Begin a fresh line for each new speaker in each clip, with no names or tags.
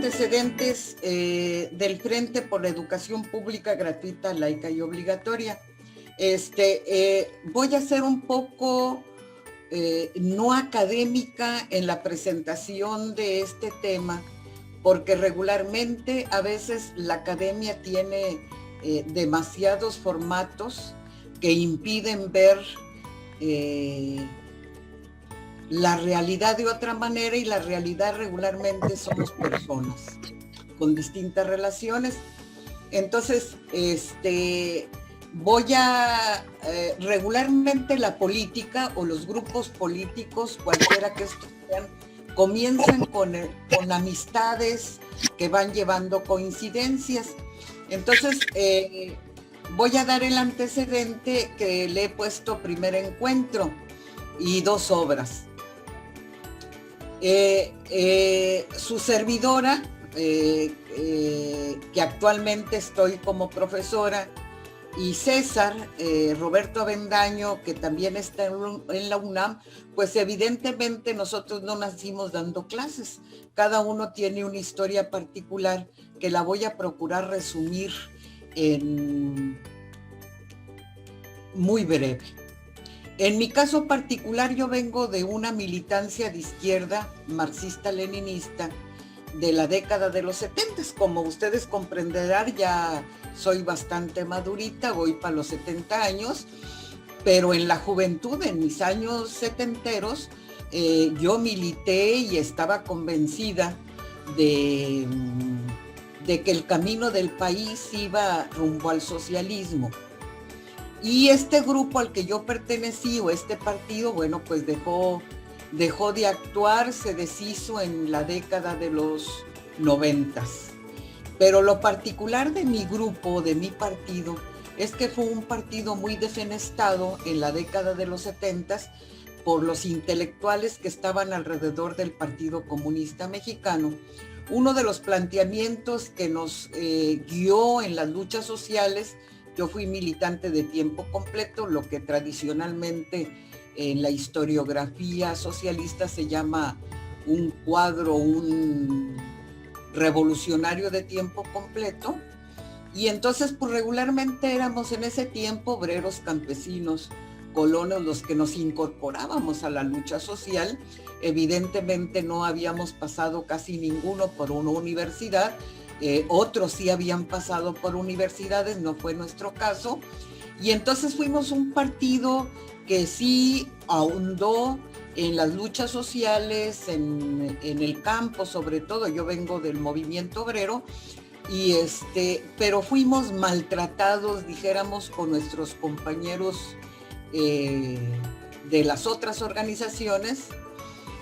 antecedentes del Frente por la Educación Pública Gratuita, Laica y Obligatoria. Voy a ser un poco no académica en la presentación de este tema, porque regularmente a veces la academia tiene demasiados formatos que impiden ver la realidad de otra manera, y la realidad regularmente somos personas con distintas relaciones. Entonces, voy a regularmente la política o los grupos políticos, cualquiera que estos sean, comienzan con amistades que van llevando coincidencias. Entonces, voy a dar el antecedente que le he puesto Primer Encuentro y 2 obras. Su servidora, que actualmente estoy como profesora, y César, Roberto Avendaño, que también está en la UNAM, pues evidentemente nosotros no nacimos dando clases. Cada uno tiene una historia particular que la voy a procurar resumir en muy breve. En mi caso particular, yo vengo de una militancia de izquierda marxista-leninista de la década de los 70. Como ustedes comprenderán, ya soy bastante madurita, voy para los 70 años, pero en la juventud, en mis años setenteros, yo milité y estaba convencida de que el camino del país iba rumbo al socialismo. Y este grupo al que yo pertenecí, o este partido, bueno, pues dejó de actuar, se deshizo en la década de los 90. Pero lo particular de mi grupo, de mi partido, es que fue un partido muy defenestado en la década de los 70 por los intelectuales que estaban alrededor del Partido Comunista Mexicano. Uno de los planteamientos que nos guió en las luchas sociales, yo fui militante de tiempo completo, lo que tradicionalmente en la historiografía socialista se llama un cuadro, un revolucionario de tiempo completo. Y entonces, pues regularmente éramos en ese tiempo obreros, campesinos, colonos, los que nos incorporábamos a la lucha social. Evidentemente no habíamos pasado casi ninguno por una universidad. Otros sí habían pasado por universidades, no fue nuestro caso. Y entonces fuimos un partido que sí ahondó en las luchas sociales, en el campo sobre todo. Yo vengo del movimiento obrero, y pero fuimos maltratados, dijéramos, con nuestros compañeros de las otras organizaciones,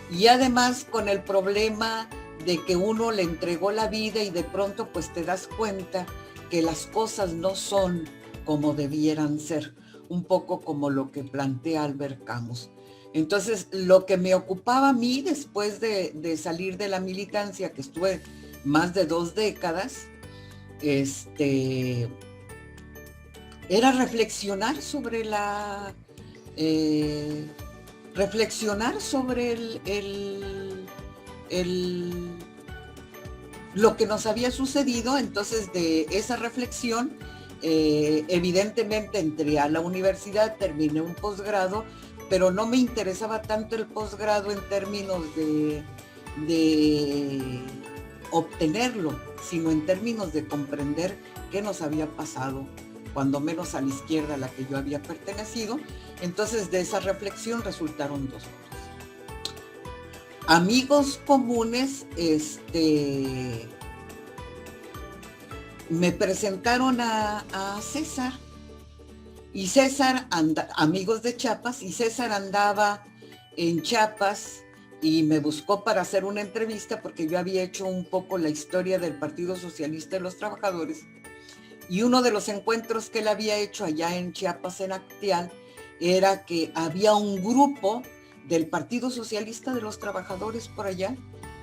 y además con el problema de que uno le entregó la vida y de pronto pues te das cuenta que las cosas no son como debieran ser, un poco como lo que plantea Albert Camus. Entonces, lo que me ocupaba a mí después de salir de la militancia, que estuve más de 2 décadas, era reflexionar sobre lo que nos había sucedido. Entonces, de esa reflexión, evidentemente entré a la universidad, terminé un posgrado, pero no me interesaba tanto el posgrado en términos de obtenerlo, sino en términos de comprender qué nos había pasado, cuando menos a la izquierda a la que yo había pertenecido. Entonces, de esa reflexión resultaron 2 cosas. Amigos comunes, me presentaron a César, y César amigos de Chiapas, y César andaba en Chiapas y me buscó para hacer una entrevista, porque yo había hecho un poco la historia del Partido Socialista de los Trabajadores, y uno de los encuentros que él había hecho allá en Chiapas, en Acteal, era que había un grupo del Partido Socialista de los Trabajadores por allá,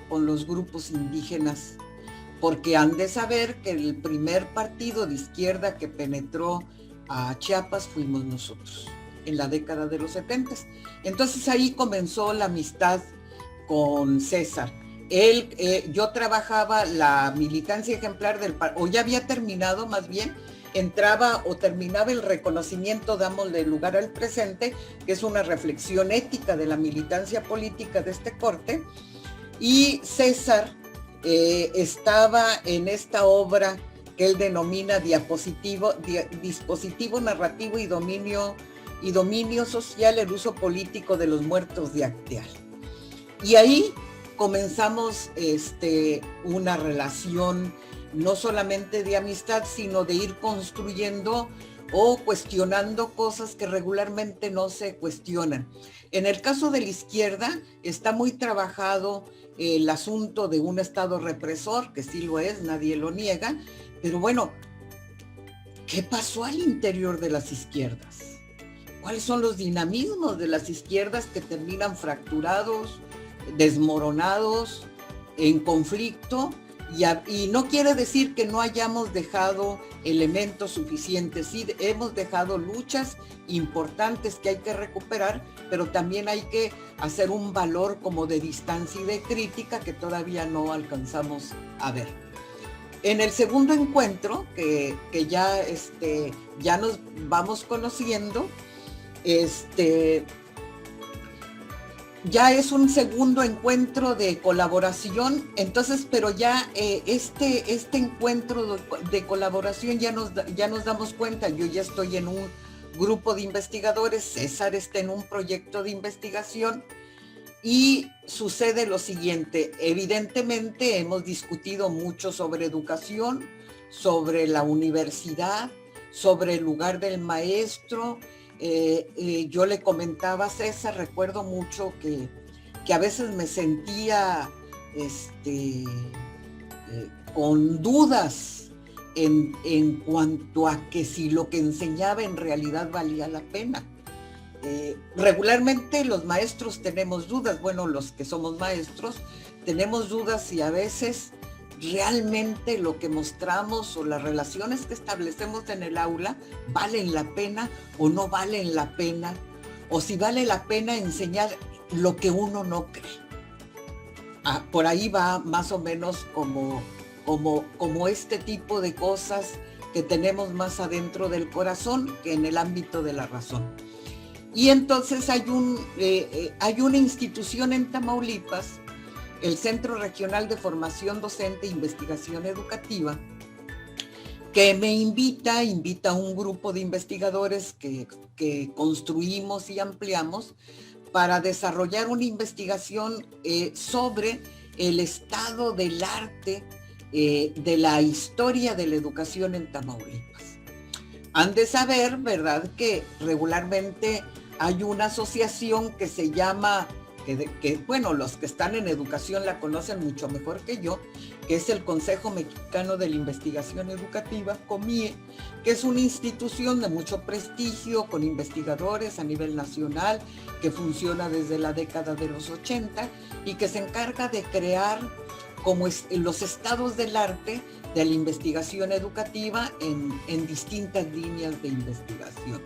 con los grupos indígenas, porque han de saber que el primer partido de izquierda que penetró a Chiapas fuimos nosotros, en la década de los 70. Entonces ahí comenzó la amistad con César. Yo trabajaba la militancia ejemplar o ya había terminado más bien, entraba o terminaba el reconocimiento, dámosle lugar al presente, que es una reflexión ética de la militancia política de este corte, y César estaba en esta obra que él denomina dispositivo narrativo y dominio social, el uso político de los muertos de Acteal. Y ahí comenzamos una relación no solamente de amistad, sino de ir construyendo o cuestionando cosas que regularmente no se cuestionan. En el caso de la izquierda está muy trabajado el asunto de un Estado represor, que sí lo es, nadie lo niega, pero bueno, ¿qué pasó al interior de las izquierdas? ¿Cuáles son los dinamismos de las izquierdas que terminan fracturados, desmoronados, en conflicto? Y no quiere decir que no hayamos dejado elementos suficientes, sí hemos dejado luchas importantes que hay que recuperar, pero también hay que hacer un valor como de distancia y de crítica que todavía no alcanzamos a ver. En el segundo encuentro, que ya nos vamos conociendo, ya es un segundo encuentro de colaboración, entonces, pero ya este encuentro de colaboración ya nos damos cuenta, yo ya estoy en un grupo de investigadores, César está en un proyecto de investigación y sucede lo siguiente, evidentemente hemos discutido mucho sobre educación, sobre la universidad, sobre el lugar del maestro. Yo le comentaba a César, recuerdo mucho que a veces me sentía con dudas en cuanto a que si lo que enseñaba en realidad valía la pena. Regularmente los maestros tenemos dudas, bueno, los que somos maestros tenemos dudas si a veces realmente lo que mostramos o las relaciones que establecemos en el aula valen la pena o no valen la pena, o si vale la pena enseñar lo que uno no cree. Por ahí va más o menos como este tipo de cosas que tenemos más adentro del corazón que en el ámbito de la razón. Y entonces hay una institución en Tamaulipas, el Centro Regional de Formación Docente e Investigación Educativa, que me invita a un grupo de investigadores que construimos y ampliamos para desarrollar una investigación sobre el estado del arte, de la historia de la educación en Tamaulipas. Han de saber, ¿verdad?, que regularmente hay una asociación que se llama, bueno, los que están en educación la conocen mucho mejor que yo, que es el Consejo Mexicano de la Investigación Educativa, COMIE, que es una institución de mucho prestigio, con investigadores a nivel nacional, que funciona desde la década de los 80 y que se encarga de crear como los estados del arte de la investigación educativa en distintas líneas de investigación.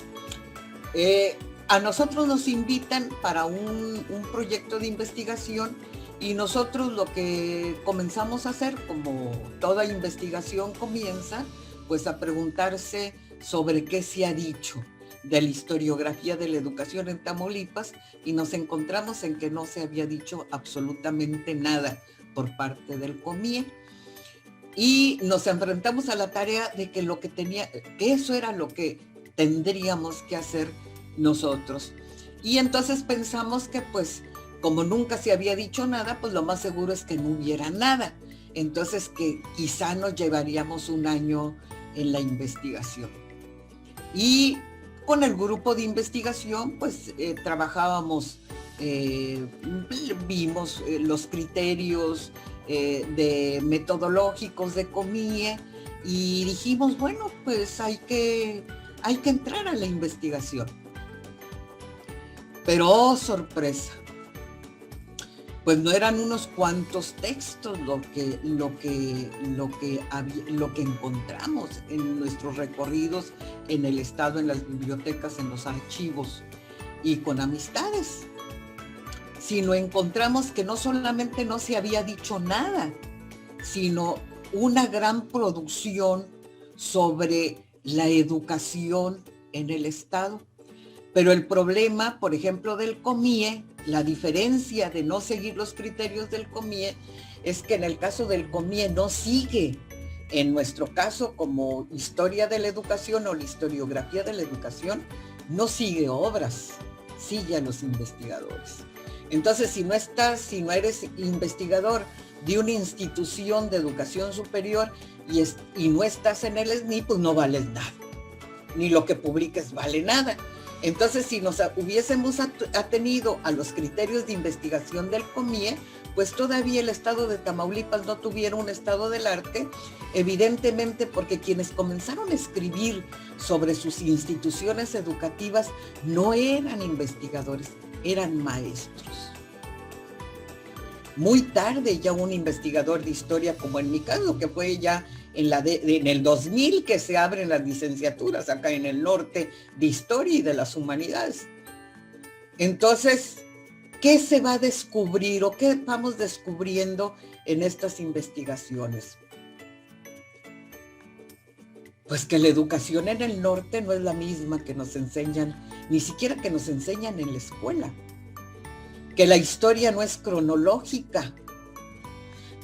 A nosotros nos invitan para un proyecto de investigación y nosotros lo que comenzamos a hacer, como toda investigación comienza, pues a preguntarse sobre qué se ha dicho de la historiografía de la educación en Tamaulipas, y nos encontramos en que no se había dicho absolutamente nada por parte del COMIE. Y nos enfrentamos a la tarea de que eso era lo que tendríamos que hacer nosotros. Y entonces pensamos que pues como nunca se había dicho nada, pues lo más seguro es que no hubiera nada. Entonces que quizá nos llevaríamos un año en la investigación. Y con el grupo de investigación pues trabajábamos, vimos los criterios de metodológicos de COMIE y dijimos, bueno, pues hay que entrar a la investigación. Pero oh, sorpresa, pues no eran unos cuantos textos lo que encontramos en nuestros recorridos en el estado, en las bibliotecas, en los archivos y con amistades, sino encontramos que no solamente no se había dicho nada, sino una gran producción sobre la educación en el Estado. Pero el problema, por ejemplo, del COMIE, la diferencia de no seguir los criterios del COMIE, es que en el caso del COMIE no sigue, en nuestro caso, como historia de la educación o la historiografía de la educación, no sigue obras, sigue a los investigadores. Entonces, si no eres investigador de una institución de educación superior y no estás en el SNI, pues no vales nada, ni lo que publiques vale nada. Entonces, si nos hubiésemos atenido a los criterios de investigación del COMIE, pues todavía el estado de Tamaulipas no tuviera un estado del arte, evidentemente porque quienes comenzaron a escribir sobre sus instituciones educativas no eran investigadores, eran maestros. Muy tarde ya un investigador de historia, como en mi caso, que fue ya en el 2000 que se abren las licenciaturas acá en el norte de historia y de las humanidades. Entonces, ¿qué se va a descubrir o qué vamos descubriendo en estas investigaciones? Pues que la educación en el norte no es la misma que nos enseñan, ni siquiera que nos enseñan en la escuela. Que la historia no es cronológica,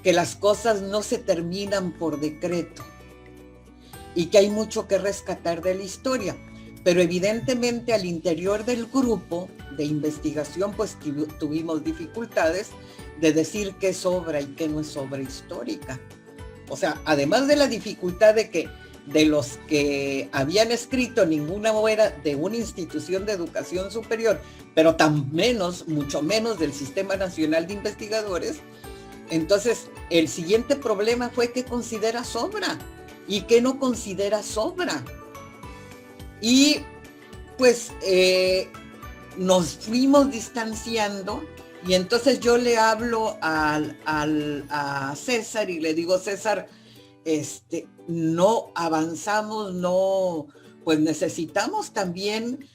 que las cosas no se terminan por decreto y que hay mucho que rescatar de la historia. Pero evidentemente al interior del grupo de investigación pues tuvimos dificultades de decir qué es obra y qué no es obra histórica. O sea, además de la dificultad de que de los que habían escrito ninguna era de una institución de educación superior, pero mucho menos del Sistema Nacional de Investigadores. Entonces, el siguiente problema fue qué consideras obra y qué no consideras obra. Y pues nos fuimos distanciando y entonces yo le hablo a César y le digo, César, no avanzamos, pues necesitamos también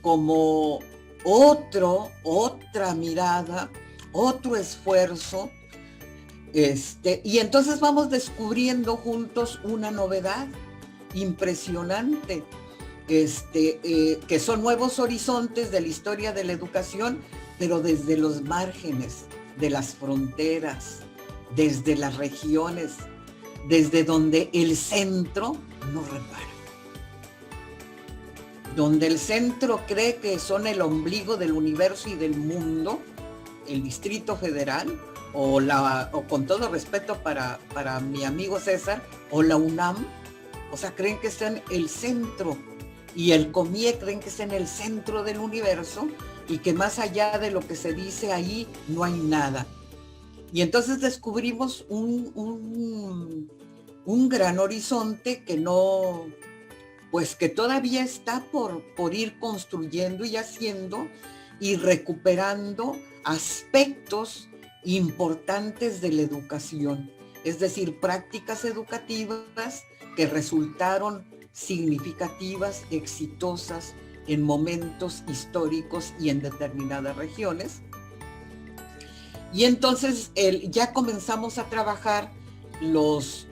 como otra mirada, otro esfuerzo, y entonces vamos descubriendo juntos una novedad impresionante, que son nuevos horizontes de la historia de la educación, pero desde los márgenes de las fronteras, desde las regiones, desde donde el centro no repara. Donde el centro cree que son el ombligo del universo y del mundo, el Distrito Federal, o con todo respeto para mi amigo César, o la UNAM, o sea, creen que está en el centro, y el COMIE creen que está en el centro del universo, y que más allá de lo que se dice ahí, no hay nada. Y entonces descubrimos un gran horizonte que todavía está por ir construyendo y haciendo y recuperando aspectos importantes de la educación, es decir, prácticas educativas que resultaron significativas, exitosas en momentos históricos y en determinadas regiones. Y entonces ya comenzamos a trabajar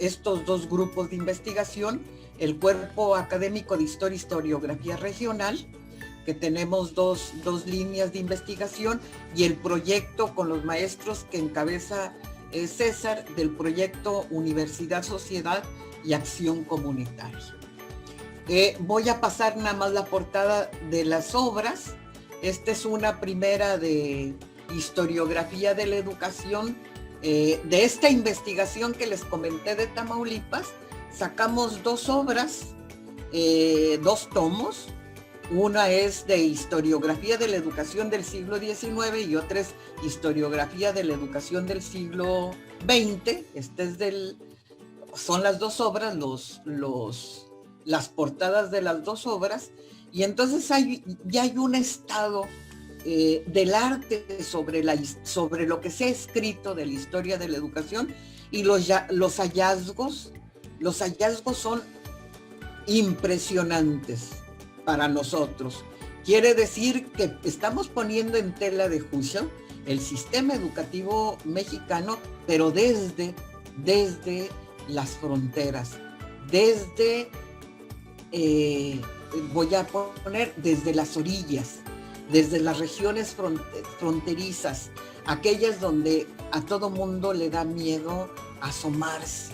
estos dos grupos de investigación, el Cuerpo Académico de Historia y Historiografía Regional, que tenemos dos líneas de investigación, y el proyecto con los maestros que encabeza César, del proyecto Universidad, Sociedad y Acción Comunitaria. Voy a pasar nada más la portada de las obras. Esta es una primera de historiografía de la educación. De esta investigación que les comenté de Tamaulipas, sacamos dos obras, dos tomos. Una es de historiografía de la educación del siglo XIX y otra es historiografía de la educación del siglo XX. Son las dos obras, las portadas de las dos obras, y entonces ya hay un estado del arte sobre lo que se ha escrito de la historia de la educación, y los hallazgos son impresionantes para nosotros. Quiere decir que estamos poniendo en tela de juicio el sistema educativo mexicano, pero desde las fronteras, desde, voy a poner, desde las orillas, desde las regiones fronterizas, aquellas donde a todo mundo le da miedo asomarse,